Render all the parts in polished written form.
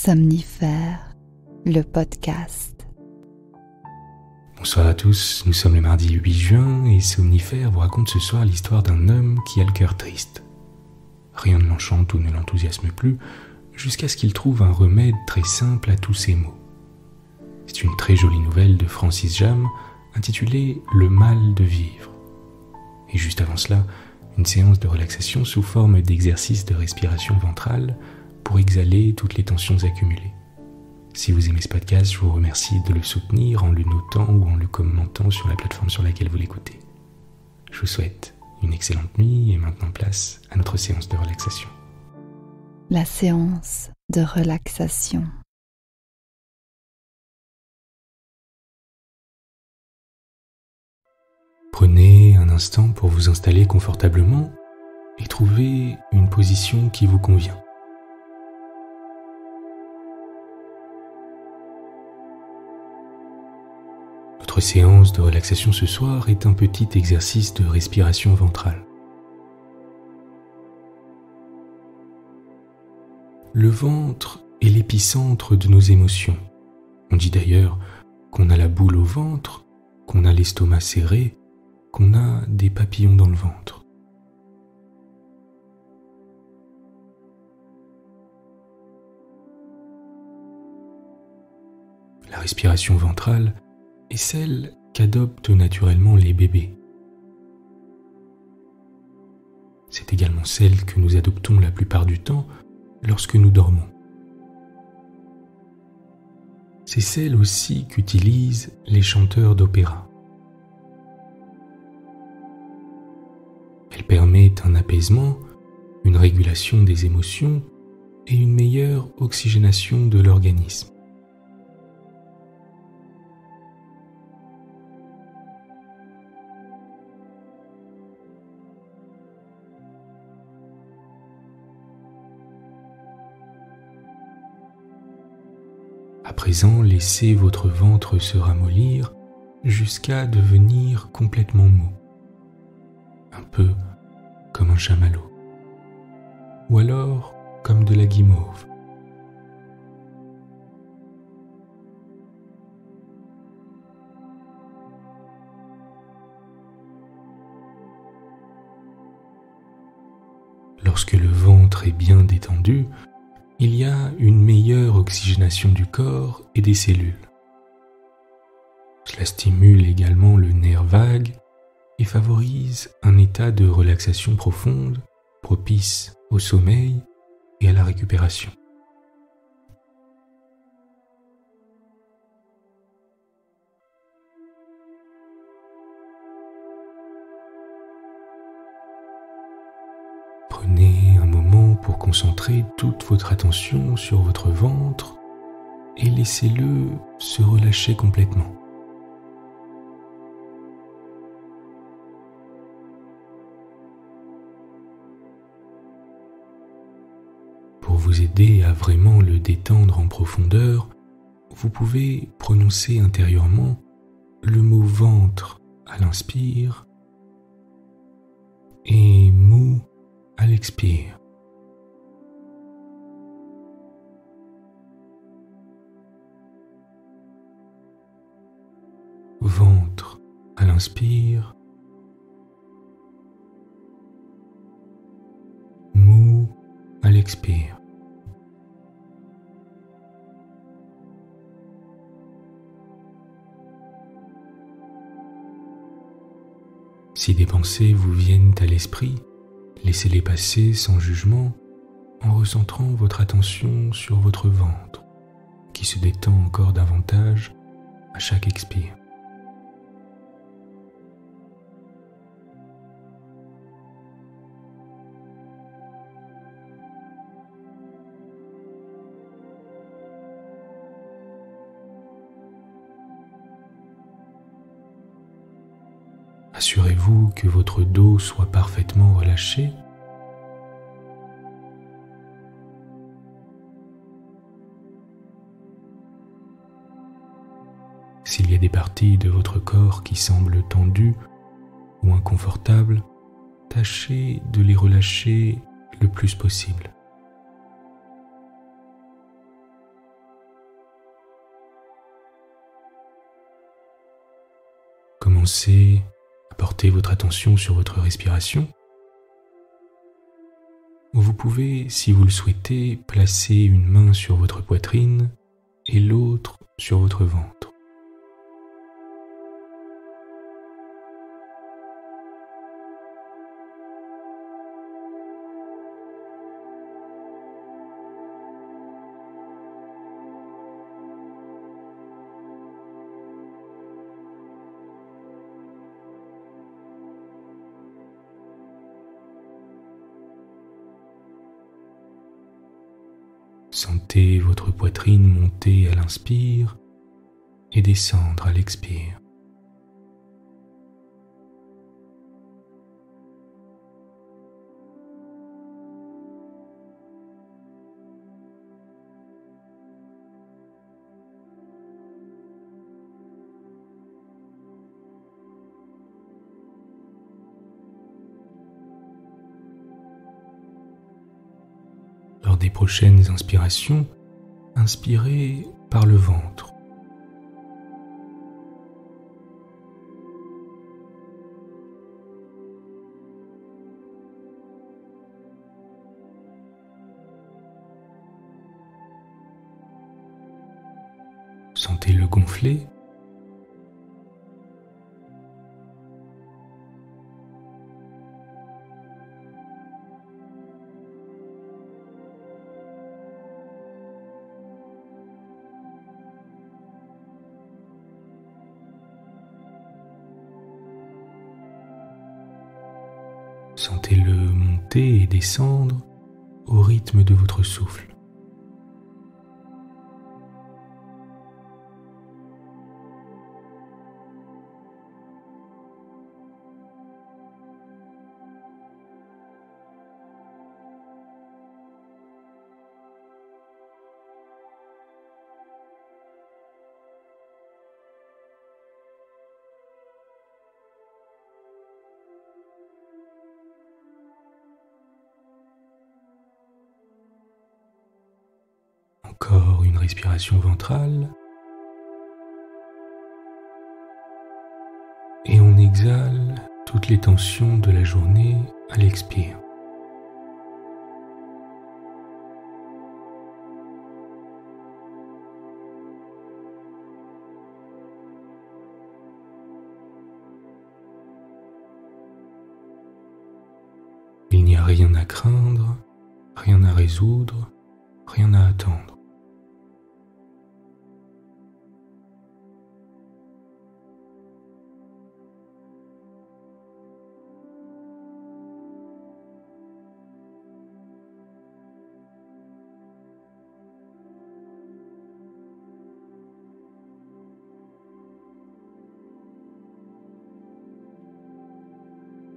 Somnifère, le podcast. Bonsoir à tous, nous sommes le mardi 8 juin et Somnifère vous raconte ce soir l'histoire d'un homme qui a le cœur triste. Rien ne l'enchante ou ne l'enthousiasme plus, jusqu'à ce qu'il trouve un remède très simple à tous ses maux. C'est une très jolie nouvelle de Francis Jam, intitulée « Le mal de vivre ». Et juste avant cela, une séance de relaxation sous forme d'exercice de respiration ventrale pour exhaler toutes les tensions accumulées. Si vous aimez ce podcast, je vous remercie de le soutenir en le notant ou en le commentant sur la plateforme sur laquelle vous l'écoutez. Je vous souhaite une excellente nuit et maintenant place à notre séance de relaxation. La séance de relaxation. Prenez un instant pour vous installer confortablement et trouver une position qui vous convient. Notre séance de relaxation ce soir est un petit exercice de respiration ventrale. Le ventre est l'épicentre de nos émotions. On dit d'ailleurs qu'on a la boule au ventre, qu'on a l'estomac serré, qu'on a des papillons dans le ventre. La respiration ventrale est celle qu'adoptent naturellement les bébés. C'est également celle que nous adoptons la plupart du temps lorsque nous dormons. C'est celle aussi qu'utilisent les chanteurs d'opéra. Elle permet un apaisement, une régulation des émotions et une meilleure oxygénation de l'organisme. À présent, laissez votre ventre se ramollir jusqu'à devenir complètement mou, un peu comme un chamallow, ou alors comme de la guimauve. Lorsque le ventre est bien détendu, il y a une meilleure oxygénation du corps et des cellules. Cela stimule également le nerf vague et favorise un état de relaxation profonde, propice au sommeil et à la récupération. Prenez un moment pour concentrer toute votre attention sur votre ventre et laissez-le se relâcher complètement. Pour vous aider à vraiment le détendre en profondeur, vous pouvez prononcer intérieurement le mot ventre à l'inspire et mou à l'expire. Ventre à l'inspire, mou à l'expire. Si des pensées vous viennent à l'esprit, laissez-les passer sans jugement en recentrant votre attention sur votre ventre qui se détend encore davantage à chaque expire. Assurez-vous que votre dos soit parfaitement relâché. S'il y a des parties de votre corps qui semblent tendues ou inconfortables, tâchez de les relâcher le plus possible. commencez à porter votre attention sur votre respiration. Vous pouvez, si vous le souhaitez, placer une main sur votre poitrine et l'autre sur votre ventre. Sentez votre poitrine monter à l'inspire et descendre à l'expire. Lors des prochaines inspirations, inspirez par le ventre. Sentez-le gonfler. Sentez-le monter et descendre au rythme de votre souffle. Encore une respiration ventrale. Et on exhale toutes les tensions de la journée à l'expire. Il n'y a rien à craindre, rien à résoudre, rien à attendre.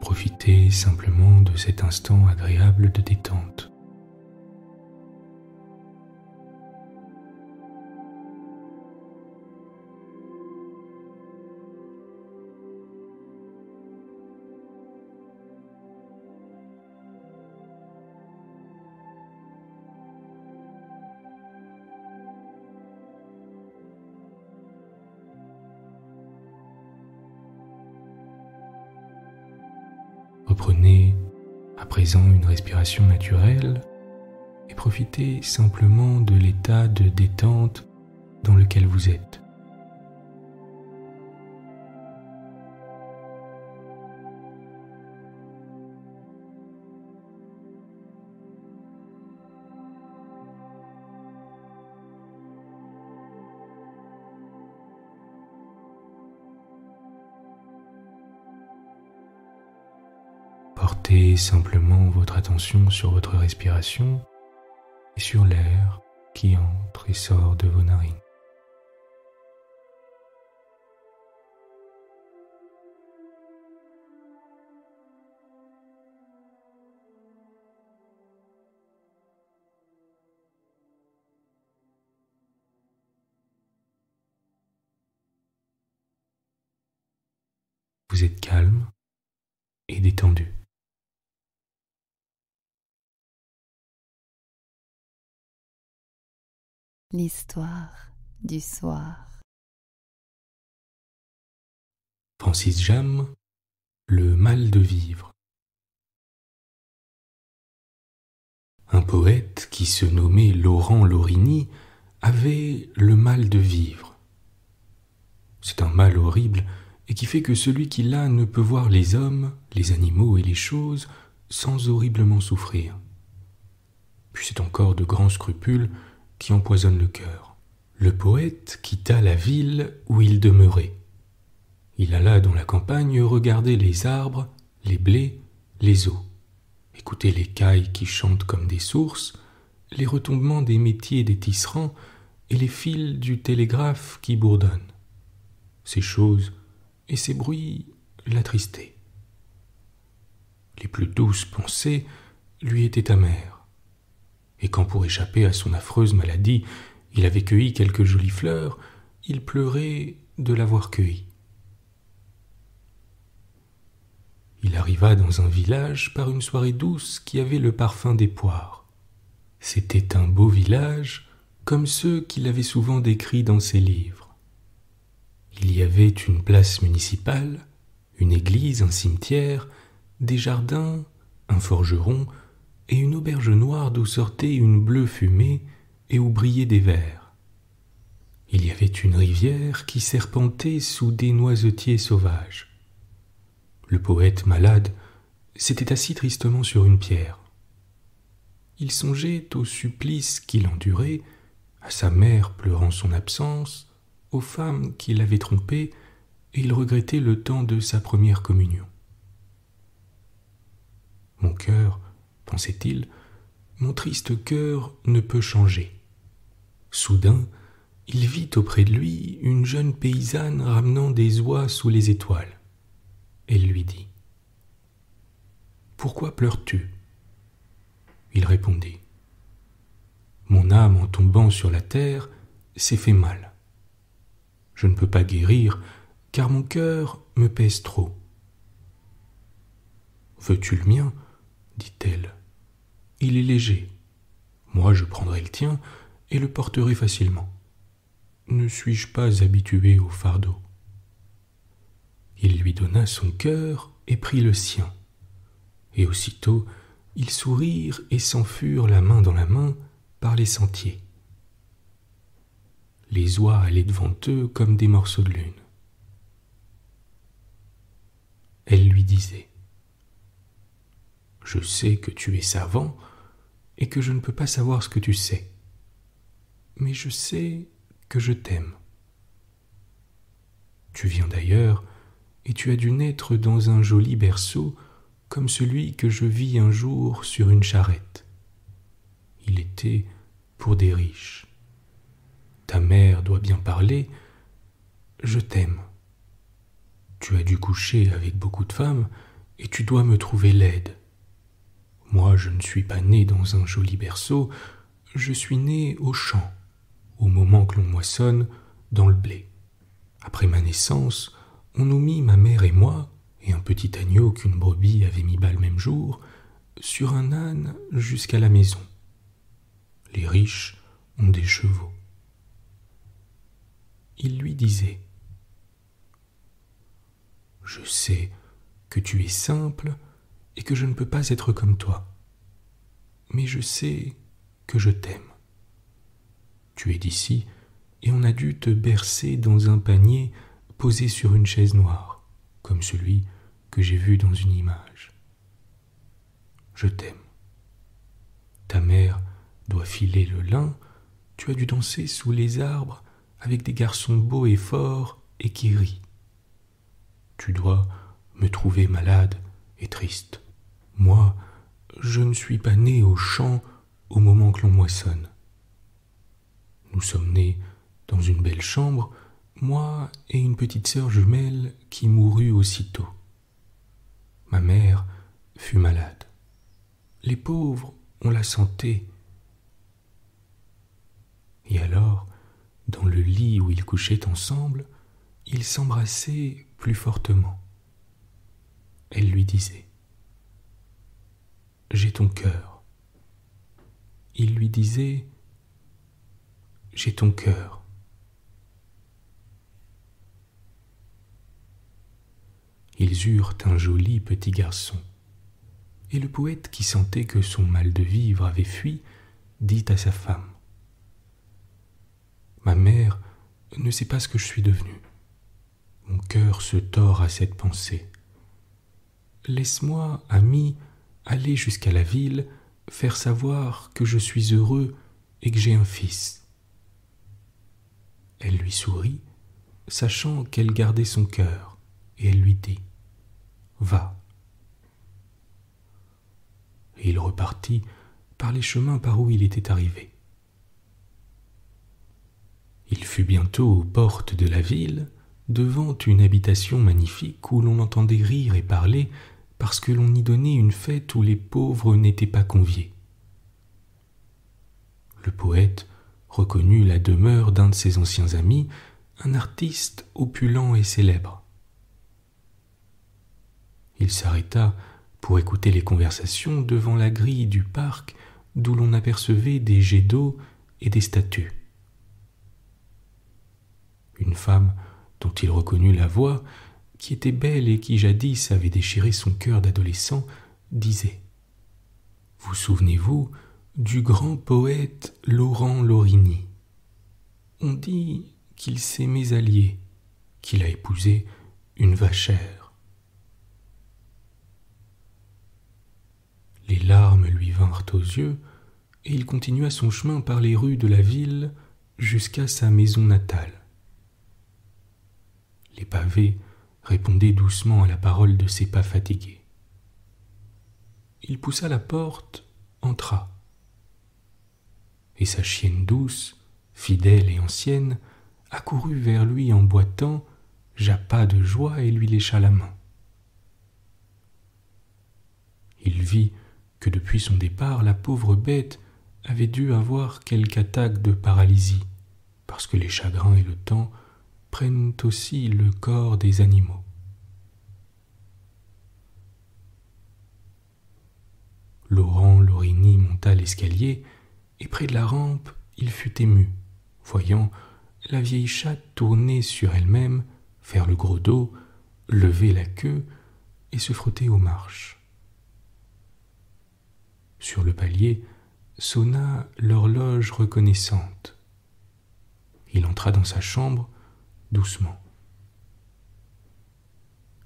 Profitez simplement de cet instant agréable de détente. Reprenez à présent une respiration naturelle et profitez simplement de l'état de détente dans lequel vous êtes. Portez simplement votre attention sur votre respiration et sur l'air qui entre et sort de vos narines. Vous êtes calme et détendu. L'histoire du soir. Francis Jammes, Le mal de vivre. Un poète qui se nommait Laurent Lorini avait le mal de vivre. C'est un mal horrible et qui fait que celui qui l'a ne peut voir les hommes, les animaux et les choses sans horriblement souffrir. Puis c'est encore de grands scrupules qui empoisonnent le cœur. Le poète quitta la ville où il demeurait. Il alla dans la campagne regarder les arbres, les blés, les eaux, écouter les cailles qui chantent comme des sources, les retombements des métiers des tisserands et les fils du télégraphe qui bourdonnent. Ces choses et ces bruits l'attristaient. Les plus douces pensées lui étaient amères. Et quand pour échapper à son affreuse maladie, il avait cueilli quelques jolies fleurs, il pleurait de l'avoir cueillie. Il arriva dans un village par une soirée douce qui avait le parfum des poires. C'était un beau village, comme ceux qu'il avait souvent décrits dans ses livres. Il y avait une place municipale, une église, un cimetière, des jardins, un forgeron et une auberge noire d'où sortait une bleue fumée et où brillaient des vers. Il y avait une rivière qui serpentait sous des noisetiers sauvages. Le poète malade s'était assis tristement sur une pierre. Il songeait au supplice qu'il endurait, à sa mère pleurant son absence, aux femmes qui l'avaient trompé, et il regrettait le temps de sa première communion. Mon cœur, pensait-il, mon triste cœur ne peut changer. Soudain, il vit auprès de lui une jeune paysanne ramenant des oies sous les étoiles. Elle lui dit : « Pourquoi pleures-tu » Il répondit : « Mon âme, en tombant sur la terre, s'est fait mal. Je ne peux pas guérir, car mon cœur me pèse trop. »« Veux-tu le mien » dit-elle. « Il est léger. Moi, je prendrai le tien et le porterai facilement. Ne suis-je pas habitué au fardeau ?» Il lui donna son cœur et prit le sien. Et aussitôt, ils sourirent et s'enfurent la main dans la main par les sentiers. Les oies allaient devant eux comme des morceaux de lune. Elle lui disait : « Je sais que tu es savant et que je ne peux pas savoir ce que tu sais. Mais je sais que je t'aime. Tu viens d'ailleurs et tu as dû naître dans un joli berceau comme celui que je vis un jour sur une charrette. Il était pour des riches. Ta mère doit bien parler. Je t'aime. Tu as dû coucher avec beaucoup de femmes et tu dois me trouver laide. Moi, je ne suis pas né dans un joli berceau, je suis né au champ, au moment que l'on moissonne dans le blé. Après ma naissance, on nous mit, ma mère et moi, et un petit agneau qu'une brebis avait mis bas le même jour, sur un âne jusqu'à la maison. Les riches ont des chevaux. Il lui disait : « Je sais que tu es simple et que je ne peux pas être comme toi, mais je sais que je t'aime. Tu es d'ici et on a dû te bercer dans un panier posé sur une chaise noire, comme celui que j'ai vu dans une image. Je t'aime. Ta mère doit filer le lin, tu as dû danser sous les arbres avec des garçons beaux et forts et qui rient. Tu dois me trouver malade et triste. Moi, je ne suis pas né au champ au moment que l'on moissonne. Nous sommes nés dans une belle chambre, moi et une petite sœur jumelle qui mourut aussitôt. Ma mère fut malade. Les pauvres ont la santé. Et alors, dans le lit où ils couchaient ensemble, ils s'embrassaient plus fortement. Elle lui disait : « J'ai ton cœur. » Il lui disait : « J'ai ton cœur. » Ils eurent un joli petit garçon. Et le poète, qui sentait que son mal de vivre avait fui, dit à sa femme : « Ma mère ne sait pas ce que je suis devenu. Mon cœur se tord à cette pensée. Laisse-moi, ami, aller jusqu'à la ville, faire savoir que je suis heureux et que j'ai un fils. » Elle lui sourit, sachant qu'elle gardait son cœur, et elle lui dit : « Va. » Et il repartit par les chemins par où il était arrivé. Il fut bientôt aux portes de la ville, devant une habitation magnifique où l'on entendait rire et parler parce que l'on y donnait une fête où les pauvres n'étaient pas conviés. Le poète reconnut la demeure d'un de ses anciens amis, un artiste opulent et célèbre. Il s'arrêta pour écouter les conversations devant la grille du parc d'où l'on apercevait des jets d'eau et des statues. Une femme dont il reconnut la voix, qui était belle et qui jadis avait déchiré son cœur d'adolescent, disait : « Vous souvenez-vous du grand poète Laurent Lorini ? On dit qu'il s'est mésallié, qu'il a épousé une vachère. » Les larmes lui vinrent aux yeux, et il continua son chemin par les rues de la ville jusqu'à sa maison natale. Les pavés répondaient doucement à la parole de ses pas fatigués. Il poussa la porte, entra. Et sa chienne douce, fidèle et ancienne, accourut vers lui en boitant, jappa de joie et lui lécha la main. Il vit que depuis son départ, la pauvre bête avait dû avoir quelque attaque de paralysie, parce que les chagrins et le temps prennent aussi le corps des animaux. Laurent Lorini monta l'escalier, et près de la rampe, il fut ému, voyant la vieille chatte tourner sur elle-même, faire le gros dos, lever la queue et se frotter aux marches. Sur le palier sonna l'horloge reconnaissante. Il entra dans sa chambre doucement.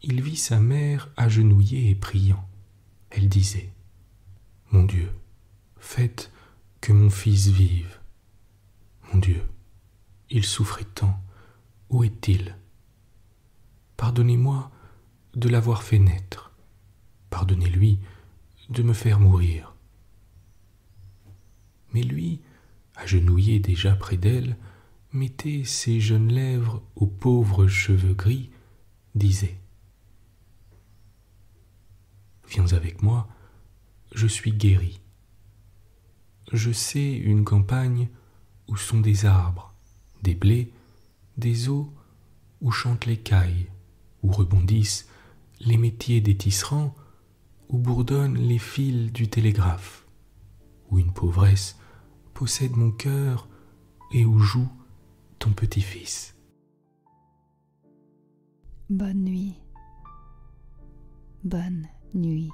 Il vit sa mère agenouillée et priant. Elle disait : « Mon Dieu, faites que mon fils vive. Mon Dieu, il souffrait tant. Où est-il ? Pardonnez-moi de l'avoir fait naître. Pardonnez-lui de me faire mourir. » Mais lui, agenouillé déjà près d'elle, mettait ses jeunes lèvres aux pauvres cheveux gris, disait : « Viens avec moi, je suis guéri. Je sais une campagne où sont des arbres, des blés, des eaux où chantent les cailles, où rebondissent les métiers des tisserands, où bourdonnent les fils du télégraphe, où une pauvresse possède mon cœur et où joue ton petit-fils. » Bonne nuit. Bonne nuit.